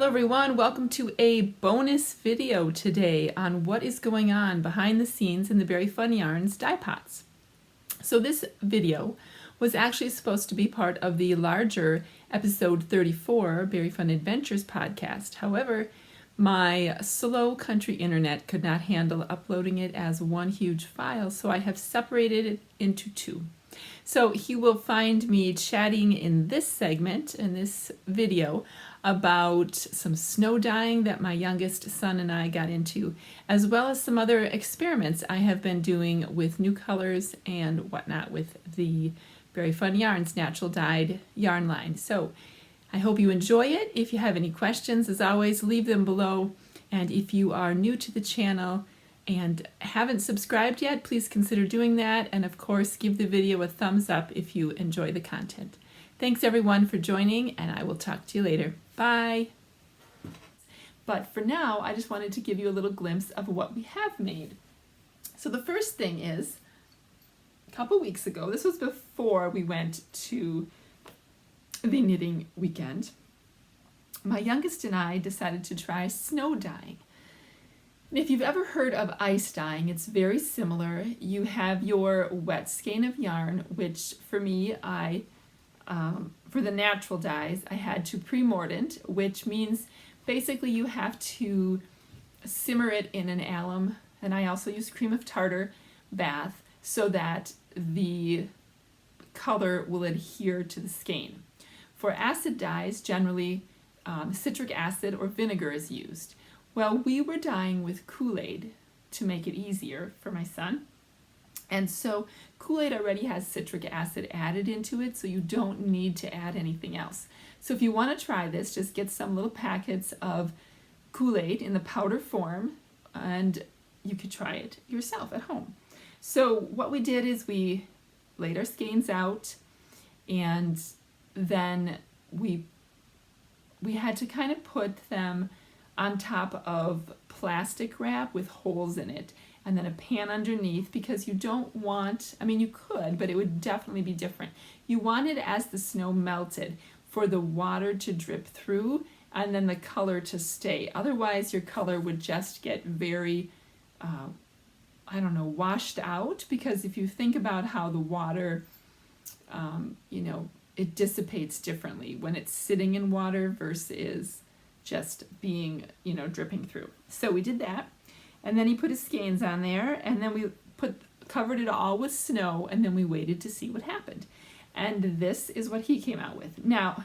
Hello everyone, welcome to a bonus video today on what is going on behind the scenes in the Very Fun Yarns Dyepots. So this video was actually supposed to be part of the larger episode 34 Very Fun Adventures podcast. However, my slow country internet could not handle uploading it as one huge file, so I have separated it into two. So you will find me chatting in this segment, in this video, about some snow dyeing that my youngest son and I got into, as well as some other experiments I have been doing with new colors and whatnot with the Very Fun Yarns natural dyed yarn line. So I hope you enjoy it. If you have any questions, as always, leave them below. And if you are new to the channel and haven't subscribed yet, please consider doing that. And of course, give the video a thumbs up if you enjoy the content. Thanks everyone for joining, and I will talk to you later. Bye. But for now, I just wanted to give you a little glimpse of what we have made. So the first thing is, a couple weeks ago, this was before we went to the knitting weekend, my youngest and I decided to try snow dyeing. If you've ever heard of ice dyeing, it's very similar. You have your wet skein of yarn, which for me, for the natural dyes, I had to pre-mordant, which means basically you have to simmer it in an alum, and I also use cream of tartar bath so that the color will adhere to the skein. For acid dyes, generally citric acid or vinegar is used. Well, we were dyeing with Kool Aid to make it easier for my son. And so Kool Aid already has citric acid added into it, so you don't need to add anything else. So if you want to try this, just get some little packets of Kool Aid in the powder form, and you could try it yourself at home. So what we did is we laid our skeins out, and then we had to kind of put them on top of plastic wrap with holes in it, and then a pan underneath, because you don't want, I mean you could, but it would definitely be different. You want it as the snow melted for the water to drip through and then the color to stay. Otherwise your color would just get very, washed out, because if you think about how the water, it dissipates differently when it's sitting in water versus just being, dripping through. So we did that. And then he put his skeins on there, and then we covered it all with snow, and then we waited to see what happened. And this is what he came out with. Now,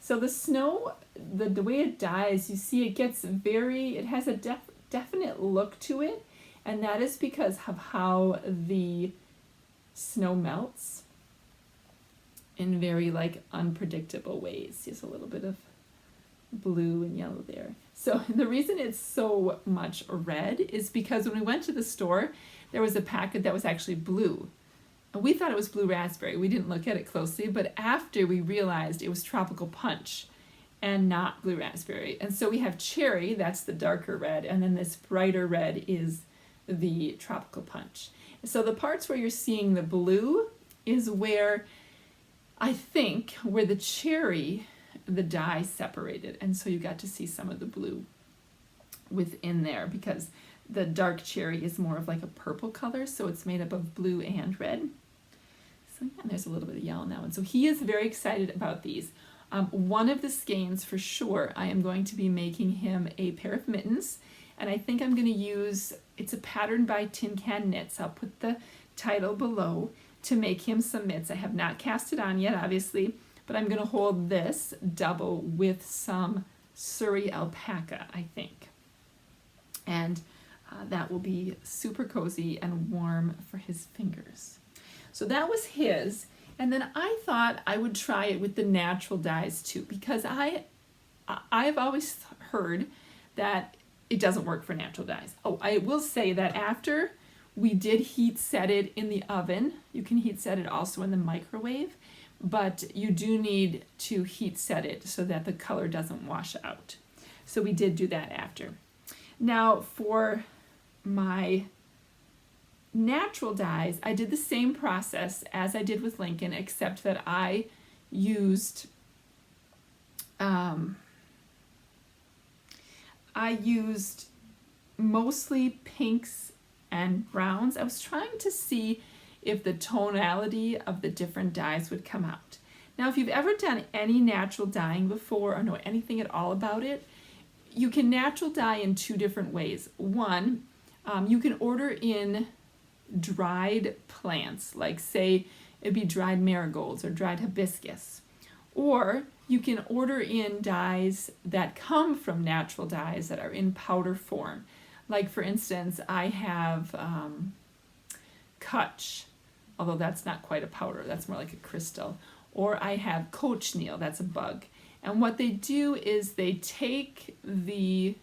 so the snow, the way it dyes, you see it has a definite look to it, and that is because of how the snow melts in very unpredictable ways. Just a little bit of blue and yellow there. So the reason it's so much red is because when we went to the store, there was a packet that was actually blue. And we thought it was blue raspberry. We didn't look at it closely, but after we realized it was tropical punch and not blue raspberry. And so we have cherry, that's the darker red, and then this brighter red is the tropical punch. So the parts where you're seeing the blue is where the cherry, the dye separated, and so you got to see some of the blue within there, because the dark cherry is more of like a purple color, so it's made up of blue and red. So yeah, there's a little bit of yellow in that one. So he is very excited about these. One of the skeins for sure, I am going to be making him a pair of mittens, and I think I'm going to use, it's a pattern by Tin Can Knits. I'll put the title below, to make him some mitts. I have not cast it on yet, obviously, but I'm going to hold this double with some Surrey alpaca, I think. And that will be super cozy and warm for his fingers. So that was his. And then I thought I would try it with the natural dyes too, because I've always heard that it doesn't work for natural dyes. Oh, I will say that after we did heat set it in the oven, you can heat set it also in the microwave, but you do need to heat set it so that the color doesn't wash out. So we did do that after. Now for my natural dyes, I did the same process as I did with Lincoln, except that I used I used mostly pinks and browns. I was trying to see if the tonality of the different dyes would come out. Now, if you've ever done any natural dyeing before or know anything at all about it, you can natural dye in two different ways. One, you can order in dried plants, like say it'd be dried marigolds or dried hibiscus. Or you can order in dyes that come from natural dyes that are in powder form. Like for instance, I have Kutch, although that's not quite a powder, that's more like a crystal. Or I have cochineal, that's a bug. And what they do is they take the,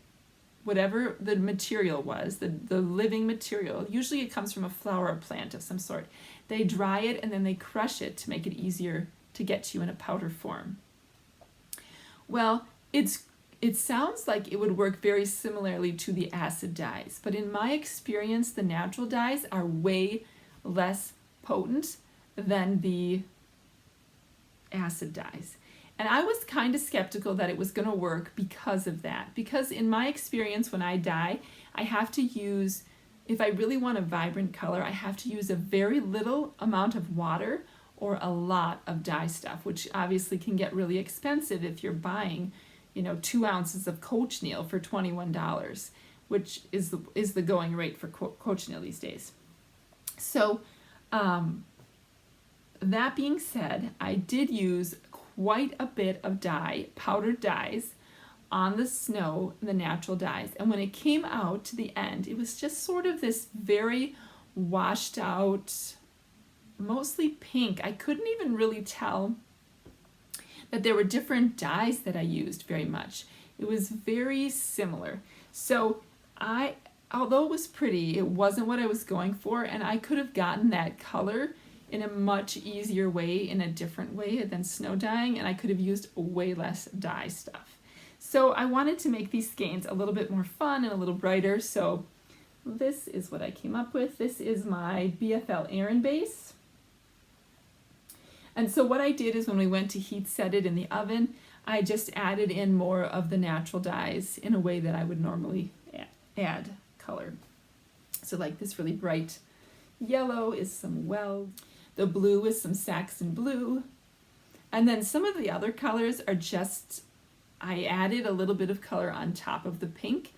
whatever the material was, the living material, usually it comes from a flower or plant of some sort. They dry it and then they crush it to make it easier to get to you in a powder form. Well, it sounds like it would work very similarly to the acid dyes, but in my experience, the natural dyes are way less potent than the acid dyes. And I was kind of skeptical that it was going to work because of that. Because in my experience, when I dye, I have to use, if I really want a vibrant color, I have to use a very little amount of water or a lot of dye stuff, which obviously can get really expensive if you're buying, 2 ounces of cochineal for $21, which is the going rate for cochineal these days. So that being said, I did use quite a bit of dye, powdered dyes, on the snow, the natural dyes. And when it came out to the end, it was just sort of this very washed out, mostly pink. I couldn't even really tell that there were different dyes that I used very much. It was very similar. So although it was pretty, it wasn't what I was going for, and I could have gotten that color in a much easier way, in a different way than snow dyeing, and I could have used way less dye stuff. So I wanted to make these skeins a little bit more fun and a little brighter, so this is what I came up with. This is my BFL Aran base. And so what I did is when we went to heat set it in the oven, I just added in more of the natural dyes in a way that I would normally add color. So like this really bright yellow is some weld. The blue is some Saxon blue. And then some of the other colors are just, I added a little bit of color on top of the pink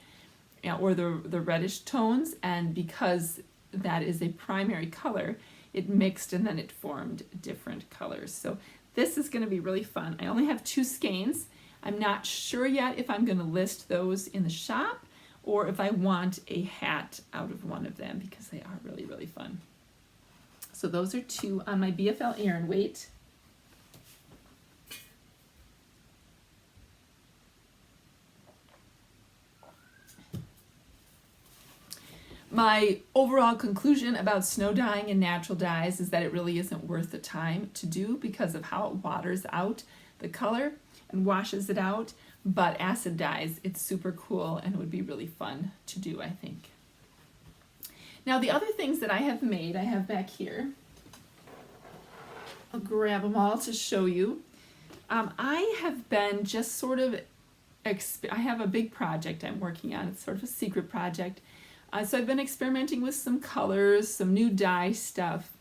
or the reddish tones, and because that is a primary color, it mixed and then it formed different colors. So this is going to be really fun. I only have 2 skeins. I'm not sure yet if I'm going to list those in the shop or if I want a hat out of one of them, because they are really, really fun. So those are 2 on my BFL Aran weight. My overall conclusion about snow dyeing and natural dyes is that it really isn't worth the time to do because of how it waters out the color and washes it out. But acid dyes, it's super cool and it would be really fun to do, I think. Now the other things that I have made, I have back here. I'll grab them all to show you. I have been just sort of, I have a big project I'm working on. It's sort of a secret project. So I've been experimenting with some colors, some new dye stuff,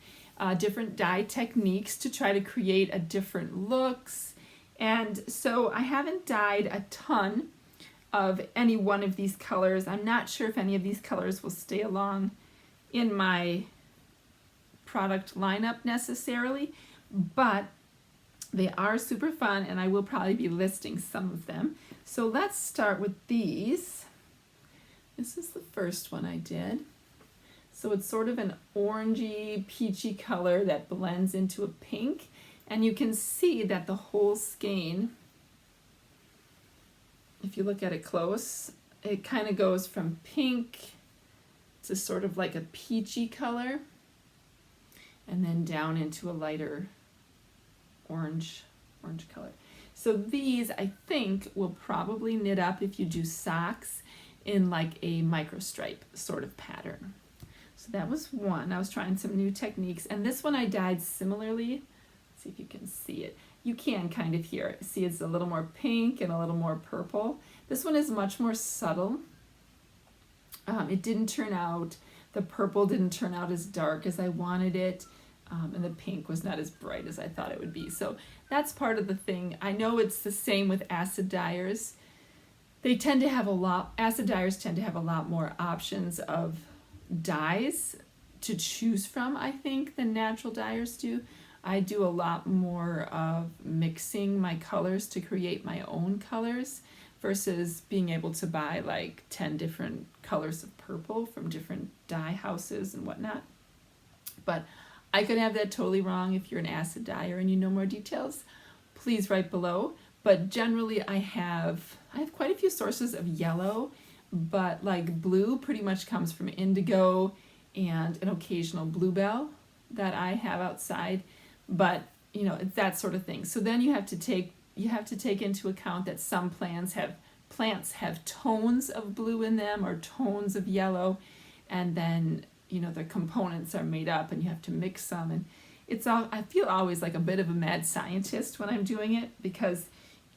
different dye techniques to try to create a different looks. And so I haven't dyed a ton of any one of these colors. I'm not sure if any of these colors will stay along in my product lineup necessarily, but they are super fun and I will probably be listing some of them. So let's start with these. This is the first one I did. So it's sort of an orangey, peachy color that blends into a pink. And you can see that the whole skein, if you look at it close, it kind of goes from pink to sort of like a peachy color and then down into a lighter orange color. So these I think will probably knit up if you do socks in like a microstripe sort of pattern. So that was one. I was trying some new techniques, and this one I dyed similarly. Let's see if you can see it. you can kind of here see it's a little more pink and a little more purple. This one is much more subtle. It didn't turn out, the purple didn't turn out as dark as I wanted it, and the pink was not as bright as I thought it would be. So that's part of the thing. I know it's the same with acid dyers. They tend to have acid dyers tend to have a lot more options of dyes to choose from, I think, than natural dyers do. I do a lot more of mixing my colors to create my own colors versus being able to buy like 10 different colors of purple from different dye houses and whatnot. But I could have that totally wrong. If you're an acid dyer and you know more details, please write below. But generally I have quite a few sources of yellow, but like blue pretty much comes from indigo and an occasional bluebell that I have outside. But you know, it's that sort of thing. So then you have to take into account that some plants have tones of blue in them or tones of yellow, and then you know the components are made up and you have to mix them, and I feel always like a bit of a mad scientist when I'm doing it, because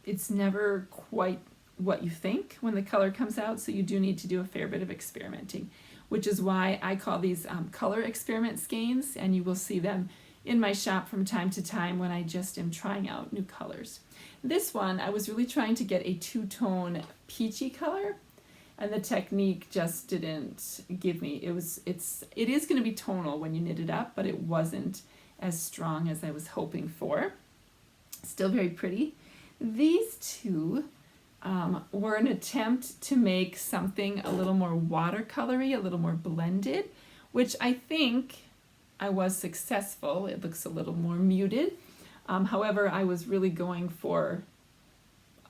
it's never quite what you think when the color comes out. So you do need to do a fair bit of experimenting, which is why I call these color experiment skeins, and you will see them in my shop from time to time when I just am trying out new colors. This one, I was really trying to get a two-tone peachy color, and the technique just didn't give me. It is going to be tonal when you knit it up, but it wasn't as strong as I was hoping for. Still very pretty. These two were an attempt to make something a little more watercolory, a little more blended, which I think I was successful. It looks a little more muted. However, I was really going for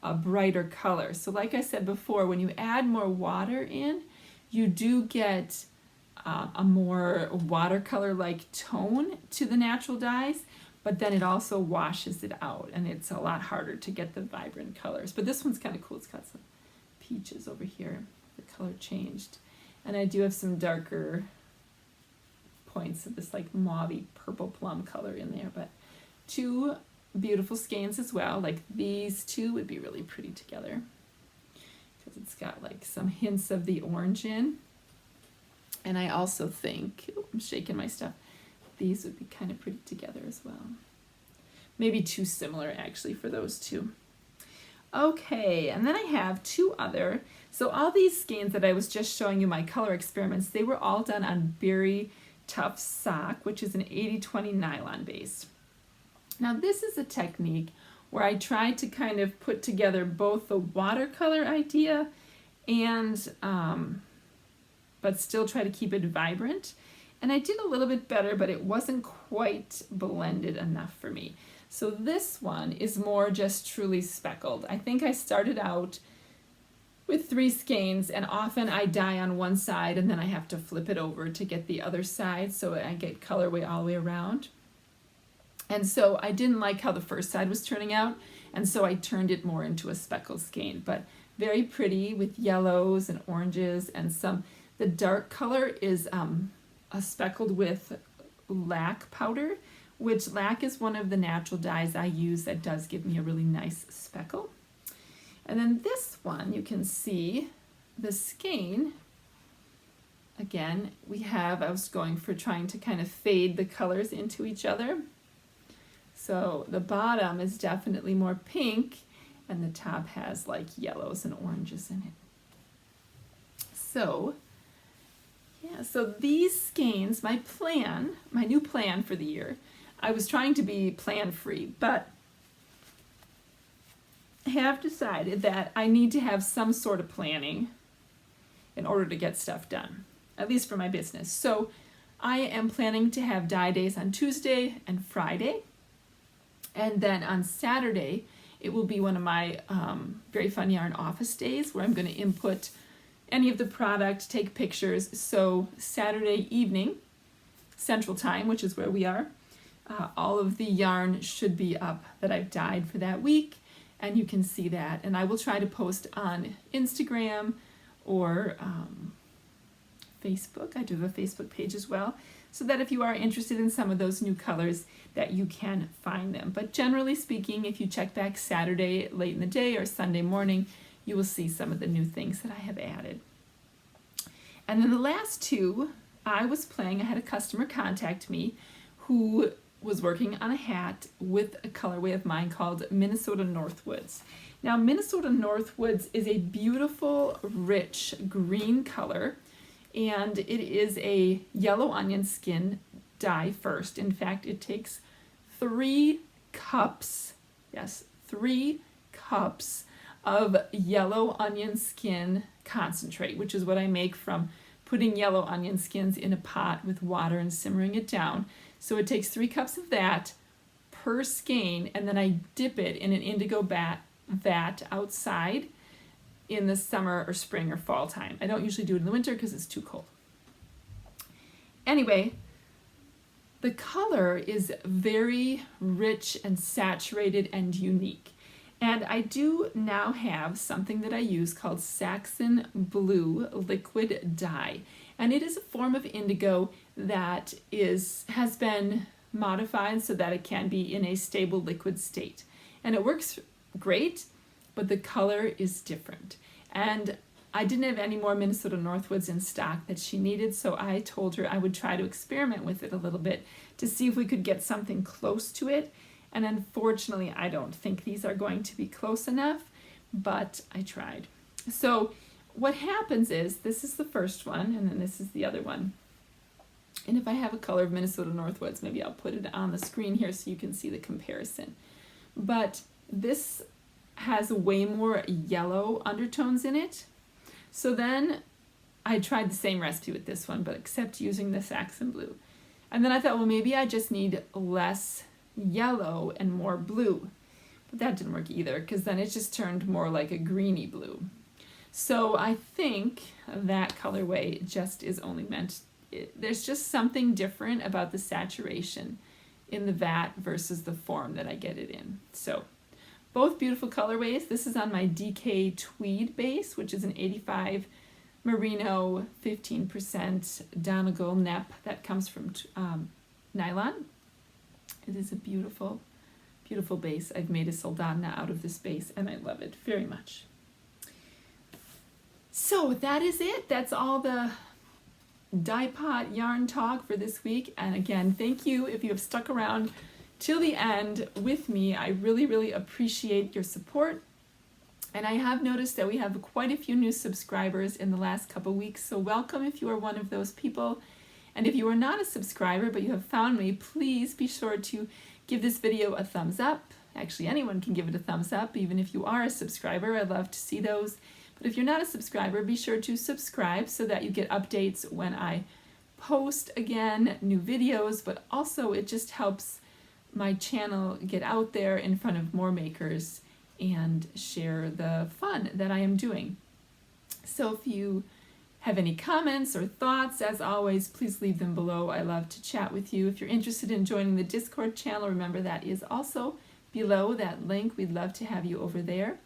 a brighter color. So like I said before, when you add more water in, you do get a more watercolor-like tone to the natural dyes, but then it also washes it out, and it's a lot harder to get the vibrant colors. But this one's kind of cool. It's got some peaches over here. The color changed. And I do have some darker points of this like mauvey purple plum color in there, but two beautiful skeins as well. Like these two would be really pretty together because it's got like some hints of the orange in. And I also think, I'm shaking my stuff, these would be kind of pretty together as well. Maybe too similar actually for those two. Okay, and then I have two other. So all these skeins that I was just showing you my color experiments, they were all done on Berry Tough Sock, which is an 80-20 nylon base. Now this is a technique where I tried to kind of put together both the watercolor idea and but still try to keep it vibrant. And I did a little bit better, but it wasn't quite blended enough for me. So this one is more just truly speckled. I think I started out with 3 skeins, and often I dye on one side and then I have to flip it over to get the other side so I get colorway all the way around. And so I didn't like how the first side was turning out, and so I turned it more into a speckled skein, but very pretty with yellows and oranges, and the dark color is speckled with lac powder, which lac is one of the natural dyes I use that does give me a really nice speckle. And then this one, you can see the skein. Again, I was going for trying to kind of fade the colors into each other. So the bottom is definitely more pink, and the top has like yellows and oranges in it. So yeah, so these skeins, my new plan for the year, I was trying to be plan-free, but I have decided that I need to have some sort of planning in order to get stuff done, at least for my business. So I am planning to have dye days on Tuesday and Friday, and then on Saturday it will be one of my Very Fun Yarn office days where I'm going to input any of the product, take pictures. So Saturday evening, Central Time, which is where we are, all of the yarn should be up that I've dyed for that week, and you can see that. And I will try to post on Instagram or Facebook. I do have a Facebook page as well. so that if you are interested in some of those new colors, that you can find them. But generally speaking, if you check back Saturday late in the day or Sunday morning, you will see some of the new things that I have added. And then the last two, I had a customer contact me who was working on a hat with a colorway of mine called Minnesota Northwoods. Now, Minnesota Northwoods is a beautiful, rich green color, and it is a yellow onion skin dye first. In fact, it takes 3 cups, yes, 3 cups of yellow onion skin concentrate, which is what I make from putting yellow onion skins in a pot with water and simmering it down. So it takes 3 cups of that per skein, and then I dip it in an indigo vat outside in the summer or spring or fall time. I don't usually do it in the winter because it's too cold. Anyway, the color is very rich and saturated and unique. And I do now have something that I use called Saxon Blue liquid dye. And it is a form of indigo that has been modified so that it can be in a stable liquid state. And it works great, but the color is different. And I didn't have any more Minnesota Northwoods in stock that she needed, so I told her I would try to experiment with it a little bit to see if we could get something close to it. And unfortunately, I don't think these are going to be close enough, but I tried. So what happens is, this is the first one, and then this is the other one. And if I have a color of Minnesota Northwoods, maybe I'll put it on the screen here so you can see the comparison. But this has way more yellow undertones in it. So then I tried the same recipe with this one, but except using the Saxon Blue. And then I thought, well, maybe I just need less yellow and more blue. But that didn't work either, because then it just turned more like a greeny blue. So I think that colorway just is only meant, there's just something different about the saturation in the vat versus the form that I get it in. So both beautiful colorways. This is on my DK Tweed base, which is an 85 merino, 15% Donegal nep that comes from nylon. It is a beautiful, beautiful base. I've made a soldadna out of this base, and I love it very much. So that is it. That's all the Dyepot yarn talk for this week. And again, thank you if you have stuck around till the end with me. I really, really appreciate your support. And I have noticed that we have quite a few new subscribers in the last couple weeks, so welcome if you are one of those people. And if you are not a subscriber but you have found me, please be sure to give this video a thumbs up. Actually, anyone can give it a thumbs up, even if you are a subscriber. I love to see those. But if you're not a subscriber, be sure to subscribe so that you get updates when I post again new videos, but also it just helps my channel get out there in front of more makers and share the fun that I am doing. So if you have any comments or thoughts, as always, please leave them below. I love to chat with you. If you're interested in joining the Discord channel, remember that is also below that link. We'd love to have you over there.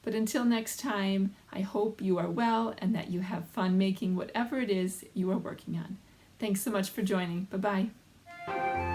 But until next time, I hope you are well and that you have fun making whatever it is you are working on. Thanks so much for joining. Bye-bye.